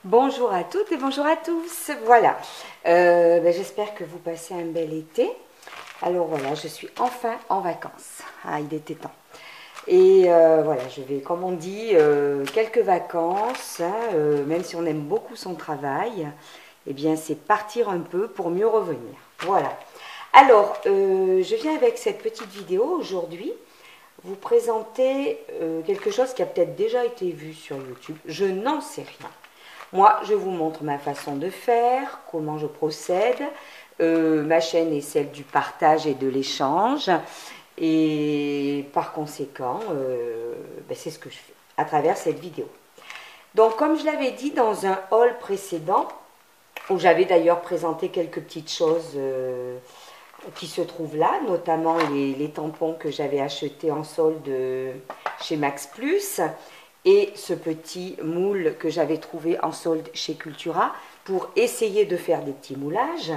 Bonjour à toutes et bonjour à tous. Voilà, j'espère que vous passez un bel été. Alors voilà, je suis enfin en vacances. Ah, il était temps. Et voilà, je vais, comme on dit, quelques vacances, hein, même si on aime beaucoup son travail, eh bien c'est partir un peu pour mieux revenir. Voilà. Alors, je viens avec cette petite vidéo aujourd'hui vous présenter quelque chose qui a peut-être déjà été vu sur YouTube. Je n'en sais rien. Moi, je vous montre ma façon de faire, comment je procède. Ma chaîne est celle du partage et de l'échange. Et par conséquent, c'est ce que je fais à travers cette vidéo. Donc, comme je l'avais dit dans un haul précédent, où j'avais d'ailleurs présenté quelques petites choses qui se trouvent là, notamment les tampons que j'avais achetés en solde chez Max Plus, et ce petit moule que j'avais trouvé en solde chez Cultura pour essayer de faire des petits moulages.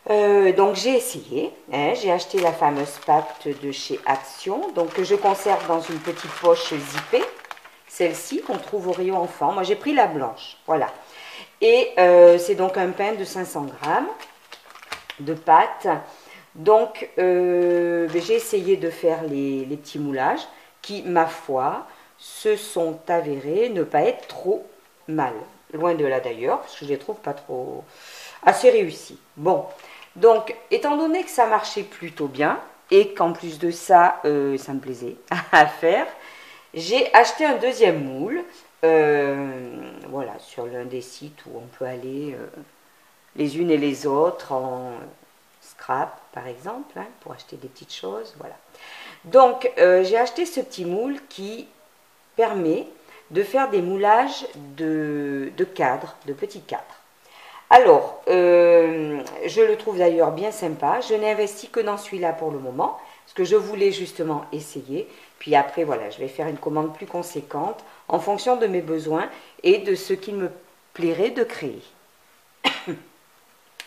Donc j'ai essayé, hein, j'ai acheté la fameuse pâte de chez Action, donc que je conserve dans une petite poche zippée, celle-ci qu'on trouve au rayon enfant. Moi j'ai pris la blanche, voilà. Et c'est donc un pain de 500 grammes de pâte. Donc j'ai essayé de faire les petits moulages qui, ma foi, se sont avérés ne pas être trop mal. Loin de là d'ailleurs, parce que je les trouve pas trop assez réussis. Bon, donc étant donné que ça marchait plutôt bien et qu'en plus de ça, ça me plaisait à faire, j'ai acheté un deuxième moule, voilà, sur l'un des sites où on peut aller les unes et les autres en scrap par exemple, hein, pour acheter des petites choses, voilà. Donc j'ai acheté ce petit moule qui permet de faire des moulages de cadres, de petits cadres. Alors, je le trouve d'ailleurs bien sympa. Je n'ai investi que dans celui-là pour le moment, parce que je voulais justement essayer. Puis après, voilà, je vais faire une commande plus conséquente en fonction de mes besoins et de ce qu'il me plairait de créer.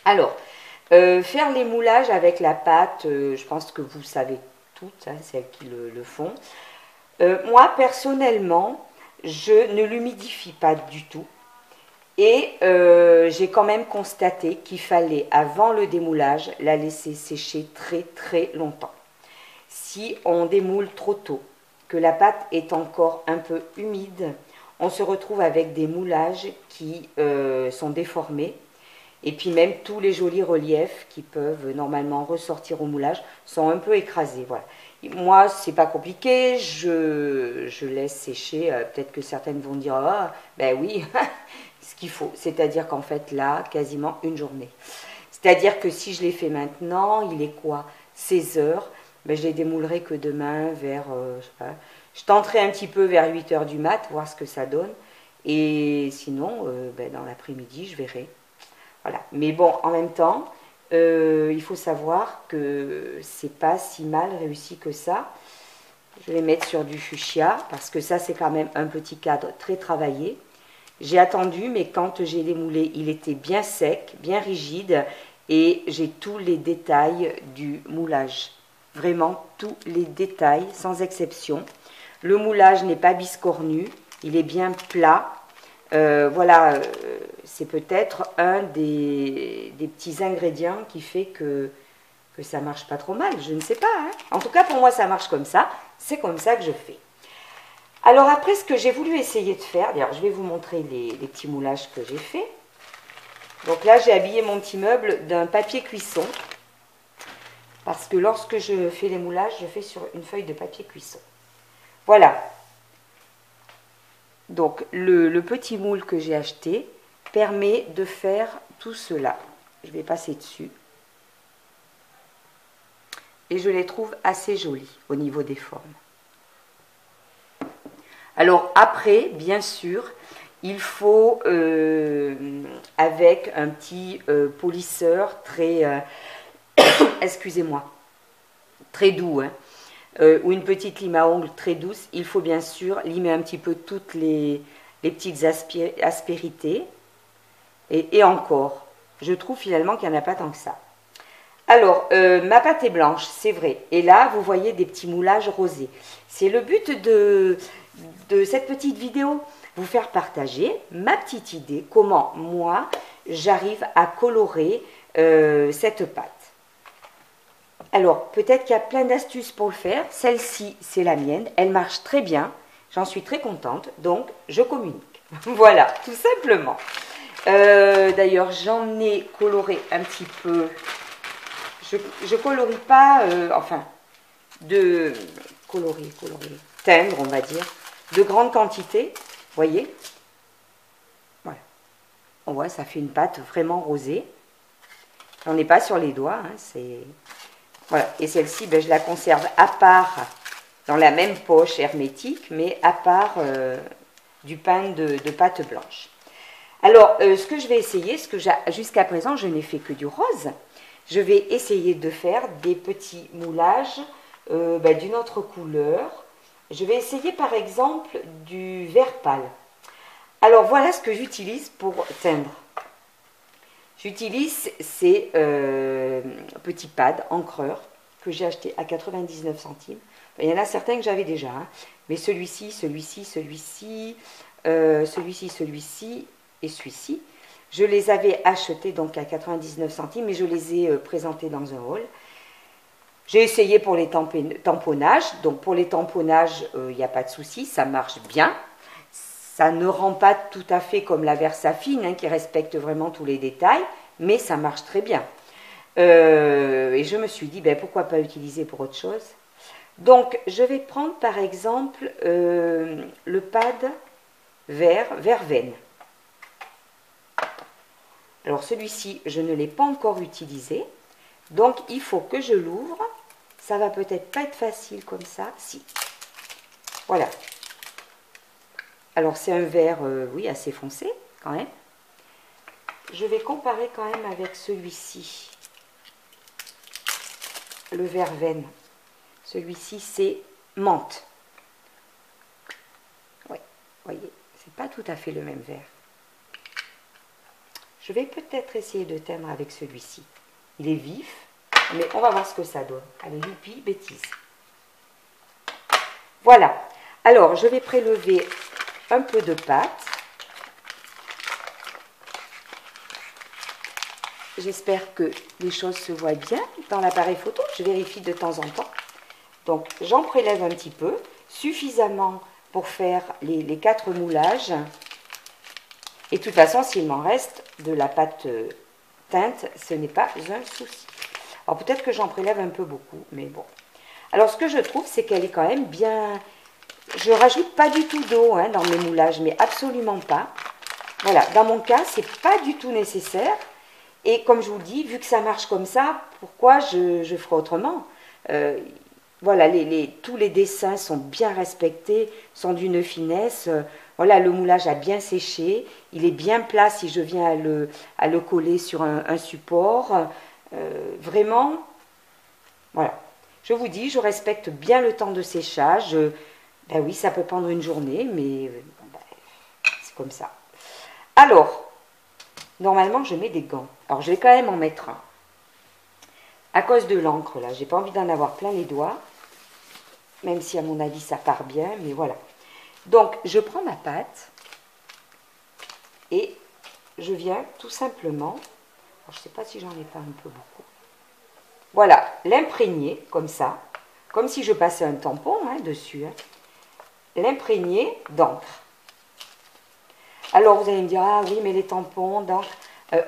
Alors, faire les moulages avec la pâte, je pense que vous savez toutes, hein, celles qui le font. Moi, personnellement, je ne l'humidifie pas du tout. Et j'ai quand même constaté qu'il fallait, avant le démoulage, la laisser sécher très très longtemps. Si on démoule trop tôt, que la pâte est encore un peu humide, on se retrouve avec des moulages qui sont déformés. Et puis même tous les jolis reliefs qui peuvent normalement ressortir au moulage sont un peu écrasés. Voilà. Moi, c'est pas compliqué, je laisse sécher. Peut-être que certaines vont dire ah, ben oui, ce qu'il faut. C'est-à-dire qu'en fait, là, quasiment une journée. C'est-à-dire que si je l'ai fait maintenant, il est quoi 16 heures, ben, je les démoulerai que demain vers, je sais pas, je tenterai un petit peu vers 8 heures du mat, voir ce que ça donne. Et sinon, dans l'après-midi, je verrai. Voilà. Mais bon, en même temps, il faut savoir que c'est pas si mal réussi que ça. Je vais mettre sur du fuchsia parce que ça, c'est quand même un petit cadre très travaillé. J'ai attendu, mais quand j'ai démoulé, il était bien sec, bien rigide et j'ai tous les détails du moulage. Vraiment tous les détails, sans exception. Le moulage n'est pas biscornu, il est bien plat. Voilà, c'est peut-être un des petits ingrédients qui fait que ça marche pas trop mal, je ne sais pas. Hein. En tout cas, pour moi, ça marche comme ça. C'est comme ça que je fais. Alors après, ce que j'ai voulu essayer de faire, d'ailleurs, je vais vous montrer les petits moulages que j'ai fait. Donc là, j'ai habillé mon petit meuble d'un papier cuisson. Parce que lorsque je fais les moulages, je fais sur une feuille de papier cuisson. Voilà. Donc le petit moule que j'ai acheté permet de faire tout cela. Je vais passer dessus. Et je les trouve assez jolis au niveau des formes. Alors après, bien sûr, il faut, avec un petit polisseur très, excusez-moi, très doux, hein, ou une petite lime à ongles très douce, il faut bien sûr limer un petit peu toutes les petites aspérités. Et encore, je trouve finalement qu'il n'y en a pas tant que ça. Alors, ma pâte est blanche, c'est vrai. Et là, vous voyez des petits moulages rosés. C'est le but de cette petite vidéo. vous faire partager ma petite idée, comment moi j'arrive à colorer cette pâte. Alors, peut-être qu'il y a plein d'astuces pour le faire. Celle-ci, c'est la mienne. Elle marche très bien. J'en suis très contente. Donc, je communique. Voilà, tout simplement. D'ailleurs, j'en ai coloré un petit peu. Je colorie pas, enfin, de colorer, teindre, on va dire, de grande quantité. Voyez? Voilà. On voit, ça fait une pâte vraiment rosée. J'en ai pas sur les doigts, hein, c'est... Voilà, et celle-ci, ben, je la conserve à part, dans la même poche hermétique, mais à part du pain de pâte blanche. Alors, ce que je vais essayer, jusqu'à présent, je n'ai fait que du rose. Je vais essayer de faire des petits moulages ben, d'une autre couleur. Je vais essayer, par exemple, du vert pâle. Alors, voilà ce que j'utilise pour teindre. J'utilise ces petits pads encreurs que j'ai achetés à 99 centimes. Il y en a certains que j'avais déjà, hein. Mais celui-ci, celui-ci, celui-ci, celui-ci et celui-ci, je les avais achetés donc à 99 centimes et je les ai présentés dans un haul. J'ai essayé pour les tamponnages. Donc pour les tamponnages, il n'y a pas de souci, ça marche bien. Ça ne rend pas tout à fait comme la Versafine, hein, qui respecte vraiment tous les détails, mais ça marche très bien. Et je me suis dit, ben, pourquoi pas utiliser pour autre chose. Donc, je vais prendre par exemple le pad vert verveine. Alors, celui-ci, je ne l'ai pas encore utilisé. Donc, il faut que je l'ouvre. Ça va peut-être pas être facile comme ça. Si. Voilà. Alors, c'est un vert, oui, assez foncé, quand même. Je vais comparer quand même avec celui-ci. Le verveine. Celui-ci, c'est menthe. Oui, voyez, c'est pas tout à fait le même vert. Je vais peut-être essayer de teindre avec celui-ci. Il est vif, mais on va voir ce que ça donne. Allez, youpi, bêtise. Voilà. Alors, je vais prélever un peu de pâte. J'espère que les choses se voient bien dans l'appareil photo. Je vérifie de temps en temps. Donc, j'en prélève un petit peu, suffisamment pour faire les 4 moulages. Et de toute façon, s'il m'en reste de la pâte teinte, ce n'est pas un souci. Alors, peut-être que j'en prélève un peu beaucoup, mais bon. Alors, ce que je trouve, c'est qu'elle est quand même bien... Je rajoute pas du tout d'eau hein, dans mes moulages, mais absolument pas. Voilà, dans mon cas, c'est pas du tout nécessaire. Et comme je vous dis, vu que ça marche comme ça, pourquoi je ferai autrement voilà, tous les dessins sont bien respectés, sont d'une finesse. Voilà, le moulage a bien séché. Il est bien plat si je viens à le coller sur un support. Vraiment, voilà. Je vous dis, je respecte bien le temps de séchage. Ben oui, ça peut prendre une journée, mais ben, c'est comme ça. Alors, normalement, je mets des gants. Alors, je vais quand même en mettre un. À cause de l'encre, là, j'ai pas envie d'en avoir plein les doigts. Même si, à mon avis, ça part bien, mais voilà. Donc, je prends ma pâte et je viens tout simplement, alors, je ne sais pas si j'en ai pas un peu beaucoup, voilà, l'imprégner comme ça, comme si je passais un tampon hein, dessus, hein, l'imprégner d'encre. Alors, vous allez me dire, ah oui, mais les tampons d'encre,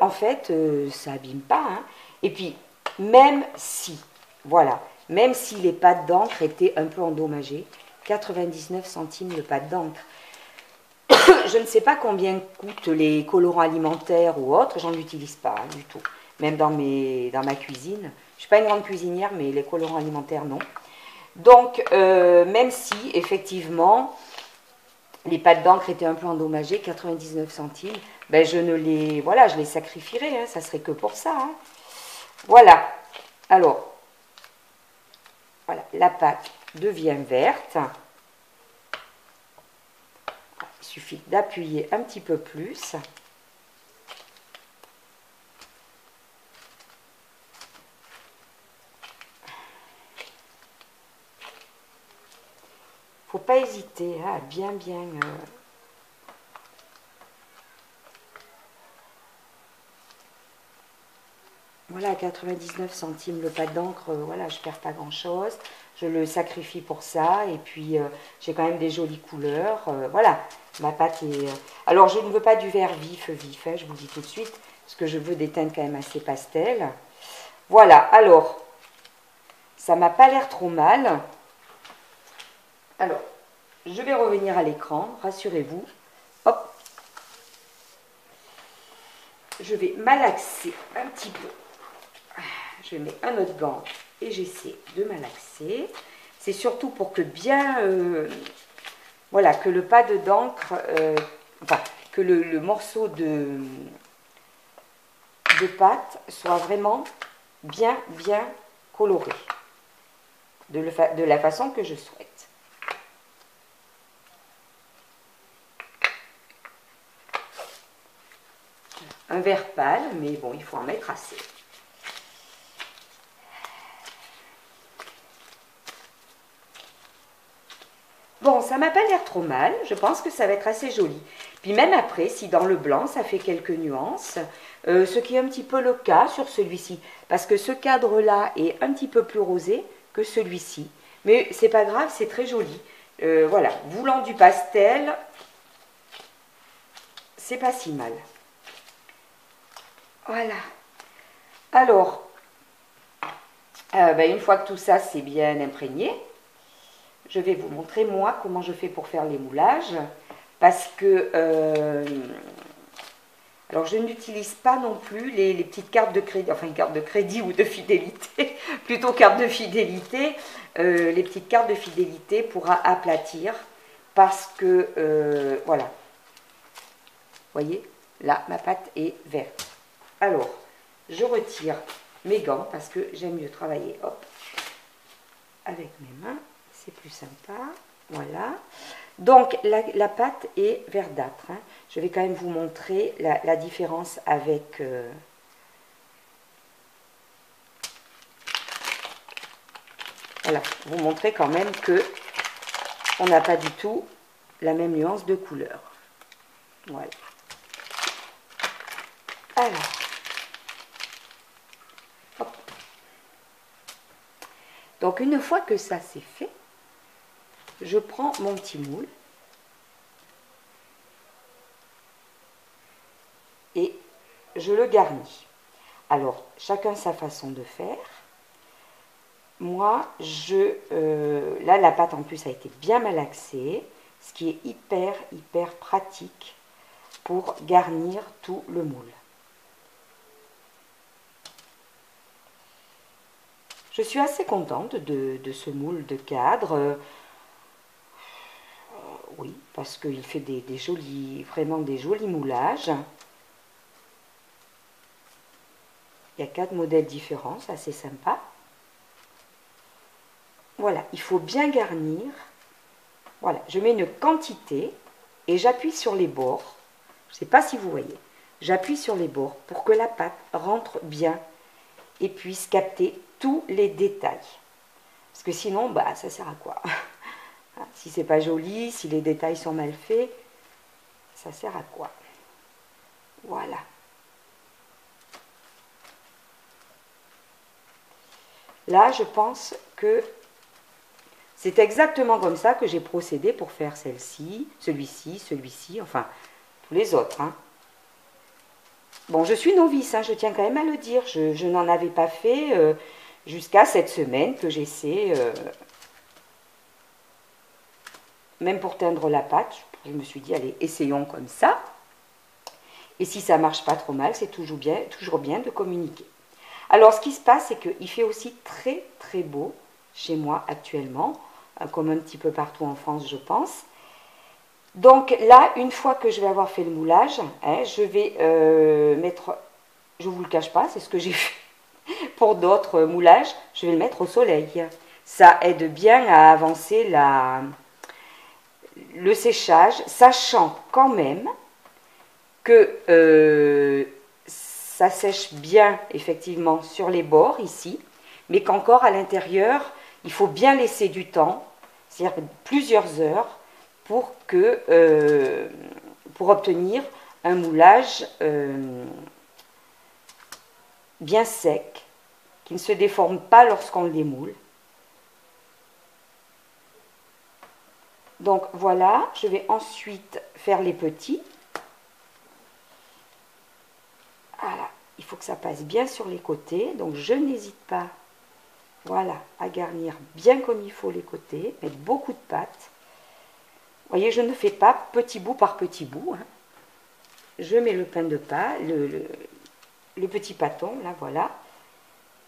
en fait, ça n'abîme pas. Hein. Et puis, même si, voilà, même si les pâtes d'encre étaient un peu endommagées, 99 centimes le pâte d'encre. Je ne sais pas combien coûtent les colorants alimentaires ou autres, j'en utilise pas hein, du tout. Même dans ma cuisine. Je ne suis pas une grande cuisinière, mais les colorants alimentaires, non. Donc, même si, effectivement, les pâtes d'encre étaient un peu endommagées, 99 centimes, ben je les sacrifierais, hein, ça serait que pour ça. Hein. Voilà. Alors, voilà, la pâte devient verte. Il suffit d'appuyer un petit peu plus. Faut pas hésiter hein, à bien Voilà, 99 centimes le pâte d'encre, voilà, je perds pas grand-chose. Je le sacrifie pour ça. Et puis, j'ai quand même des jolies couleurs. Voilà, ma pâte est... alors, je ne veux pas du vert vif, hein, je vous le dis tout de suite, parce que je veux des teintes quand même assez pastel. Voilà, alors, ça m'a pas l'air trop mal. Alors, je vais revenir à l'écran, rassurez-vous. Hop. Je vais malaxer un petit peu. Je mets un autre gant et j'essaie de malaxer. C'est surtout pour que bien, voilà, que le pad d'encre, enfin, que le morceau de pâte soit vraiment bien coloré, de la façon que je souhaite. Un vert pâle, mais bon, il faut en mettre assez. Bon, ça m'a pas l'air trop mal, je pense que ça va être assez joli. Puis même après, si dans le blanc, ça fait quelques nuances, ce qui est un petit peu le cas sur celui-ci, parce que ce cadre-là est un petit peu plus rosé que celui-ci. Mais c'est pas grave, c'est très joli. Voilà, voulant du pastel, c'est pas si mal. Voilà. Alors, une fois que tout ça c'est bien imprégné, je vais vous montrer moi comment je fais pour faire les moulages, parce que alors je n'utilise pas non plus les petites cartes de crédit, enfin une carte de crédit ou de fidélité, plutôt carte de fidélité, les petites cartes de fidélité pour aplatir, parce que voilà, vous voyez, là ma pâte est verte. Alors, je retire mes gants parce que j'aime mieux travailler, hop, avec mes mains. C'est plus sympa, voilà. Donc, la pâte est verdâtre. Hein. Je vais quand même vous montrer la différence avec... voilà, vous montrer quand même que on n'a pas du tout la même nuance de couleur. Voilà. Alors, hop. Donc, une fois que ça c'est fait, je prends mon petit moule et je le garnis. Alors, chacun sa façon de faire. Moi, là, la pâte en plus a été bien malaxée, ce qui est hyper pratique pour garnir tout le moule. Je suis assez contente de ce moule de cadre. Oui, parce qu'il fait vraiment des jolis moulages. Il y a 4 modèles différents, c'est assez sympa. Voilà, il faut bien garnir. Voilà, je mets une quantité et j'appuie sur les bords. Je ne sais pas si vous voyez. J'appuie sur les bords pour que la pâte rentre bien et puisse capter tous les détails. Parce que sinon, bah, ça sert à quoi? Si c'est pas joli, si les détails sont mal faits, ça sert à quoi? Voilà. Là, je pense que c'est exactement comme ça que j'ai procédé pour faire celle-ci, celui-ci, enfin, tous les autres. Hein. Bon, je suis novice, hein, je tiens quand même à le dire. Je n'en avais pas fait jusqu'à cette semaine que j'essaie... même pour teindre la pâte, je me suis dit, allez, essayons comme ça. Et si ça ne marche pas trop mal, c'est toujours bien de communiquer. Alors, ce qui se passe, c'est qu'il fait aussi très beau chez moi actuellement, comme un petit peu partout en France, je pense. Donc là, une fois que je vais avoir fait le moulage, hein, je vais mettre, je ne vous le cache pas, c'est ce que j'ai fait pour d'autres moulages, je vais le mettre au soleil. Ça aide bien à avancer le séchage, sachant quand même que ça sèche bien effectivement sur les bords ici, mais qu'encore à l'intérieur, il faut bien laisser du temps, c'est-à-dire plusieurs heures, pour obtenir un moulage bien sec, qui ne se déforme pas lorsqu'on le démoule. Donc voilà, je vais ensuite faire les petits. Voilà, il faut que ça passe bien sur les côtés, donc je n'hésite pas, voilà, à garnir bien comme il faut les côtés, mettre beaucoup de pâte. Vous voyez, je ne fais pas petit bout par petit bout, hein. Je mets le pain de pâte, le petit pâton, là voilà,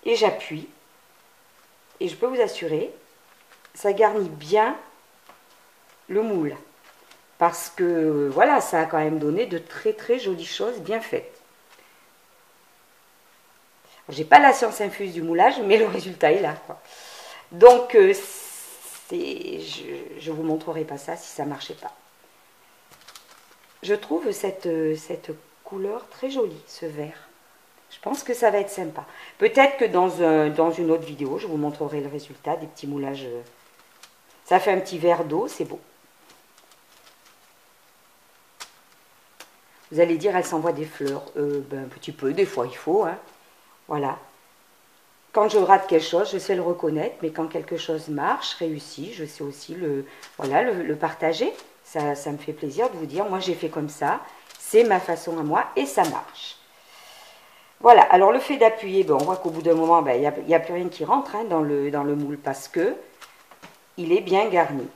et j'appuie. Et je peux vous assurer, ça garnit bien le moule. Parce que, voilà, ça a quand même donné de très très jolies choses bien faites. J'ai pas la science infuse du moulage, mais le résultat est là, quoi. Donc, je vous montrerai pas ça si ça marchait pas. Je trouve cette couleur très jolie, ce vert. Je pense que ça va être sympa. Peut-être que dans une autre vidéo, je vous montrerai le résultat des petits moulages. Ça fait un petit verre d'eau, c'est beau. Vous allez dire, elle s'envoie des fleurs. Ben, un petit peu, des fois il faut, hein. Voilà. Quand je rate quelque chose, je sais le reconnaître, mais quand quelque chose marche, réussit, je sais aussi le partager. Ça me fait plaisir de vous dire, moi j'ai fait comme ça, c'est ma façon à moi et ça marche. Voilà, alors le fait d'appuyer, ben, on voit qu'au bout d'un moment, ben, il n'y a plus rien qui rentre, hein, dans le moule parce que il est bien garni.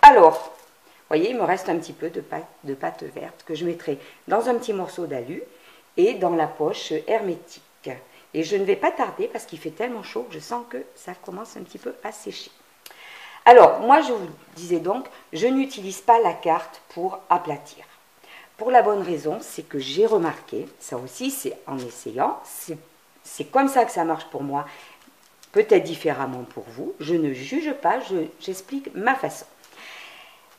Alors, vous voyez, il me reste un petit peu de pâte verte que je mettrai dans un petit morceau d'alu et dans la poche hermétique. Et je ne vais pas tarder parce qu'il fait tellement chaud que je sens que ça commence un petit peu à sécher. Alors, moi je vous disais donc, je n'utilise pas la carte pour aplatir. Pour la bonne raison, c'est que j'ai remarqué, ça aussi c'est en essayant, c'est comme ça que ça marche pour moi, peut-être différemment pour vous, je ne juge pas, j'explique ma façon.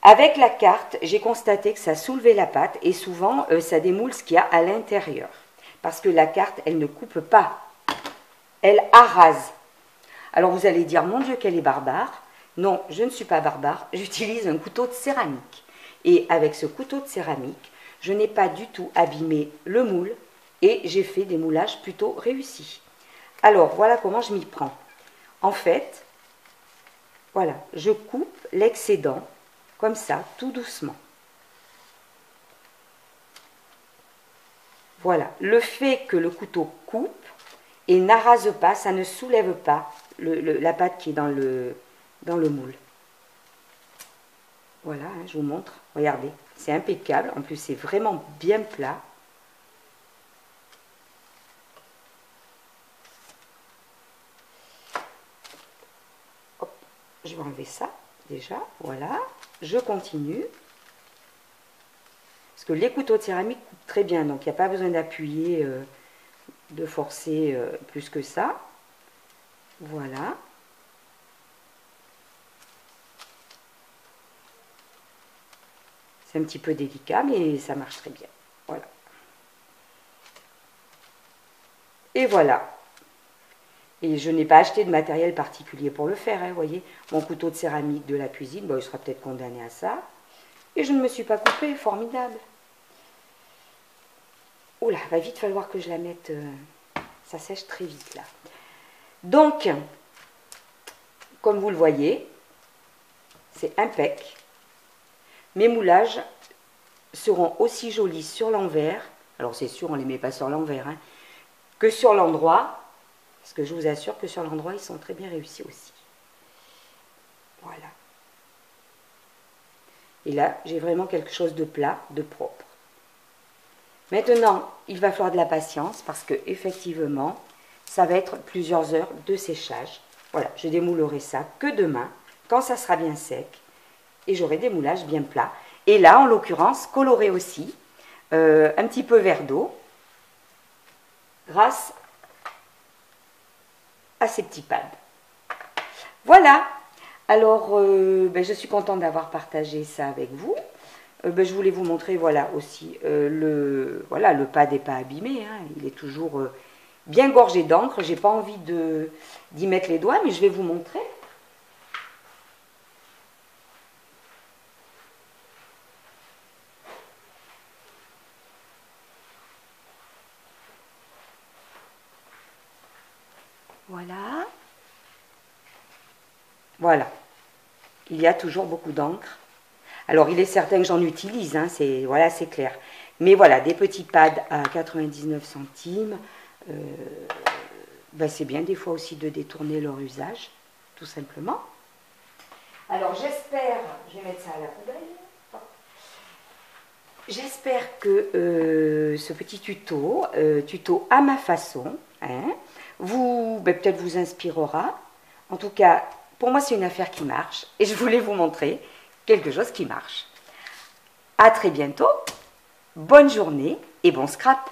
Avec la carte, j'ai constaté que ça soulevait la pâte et souvent ça démoule ce qu'il y a à l'intérieur. Parce que la carte, elle ne coupe pas, elle arrase. Alors vous allez dire, mon Dieu, qu'elle est barbare. Non, je ne suis pas barbare, j'utilise un couteau de céramique. Et avec ce couteau de céramique, je n'ai pas du tout abîmé le moule et j'ai fait des moulages plutôt réussis. Alors, voilà comment je m'y prends. En fait, voilà, je coupe l'excédent, comme ça, tout doucement. Voilà, le fait que le couteau coupe et n'arrase pas, ça ne soulève pas la pâte qui est dans le moule. Voilà, hein, je vous montre, regardez, c'est impeccable, en plus c'est vraiment bien plat. Hop, je vais enlever ça déjà, voilà, je continue. Parce que les couteaux de céramique coupent très bien, donc il n'y a pas besoin d'appuyer, de forcer plus que ça. Voilà. C'est un petit peu délicat, mais ça marche très bien. Voilà. Et voilà. Et je n'ai pas acheté de matériel particulier pour le faire, hein, vous voyez. Mon couteau de céramique de la cuisine, bon, il sera peut-être condamné à ça. Et je ne me suis pas coupée, formidable. Oula, va vite falloir que je la mette, ça sèche très vite là. Donc, comme vous le voyez, c'est impec. Mes moulages seront aussi jolis sur l'envers, alors c'est sûr on ne les met pas sur l'envers, hein, que sur l'endroit, parce que je vous assure que sur l'endroit ils sont très bien réussis aussi. Voilà. Et là j'ai vraiment quelque chose de plat, de propre. Maintenant il va falloir de la patience parce que effectivement ça va être plusieurs heures de séchage. Voilà, je démoulerai ça que demain, quand ça sera bien sec, et j'aurai des moulages bien plats. Et là, en l'occurrence, coloré aussi, un petit peu vert d'eau, grâce à ces petits pads. Voilà, alors ben, je suis contente d'avoir partagé ça avec vous. Ben, je voulais vous montrer, voilà, aussi, le pad n'est pas abîmé, hein, il est toujours bien gorgé d'encre. J'ai pas envie d'y mettre les doigts, mais je vais vous montrer. Voilà. Voilà. Il y a toujours beaucoup d'encre. Alors, il est certain que j'en utilise, hein, voilà, c'est clair. Mais voilà, des petits pads à 99 centimes, ben c'est bien des fois aussi de détourner leur usage, tout simplement. Alors, j'espère, je vais mettre ça à la poubelle. J'espère que ce petit tuto, tuto à ma façon, hein, peut-être vous inspirera. En tout cas, pour moi, c'est une affaire qui marche et je voulais vous montrer quelque chose qui marche. À très bientôt, bonne journée et bon scrap!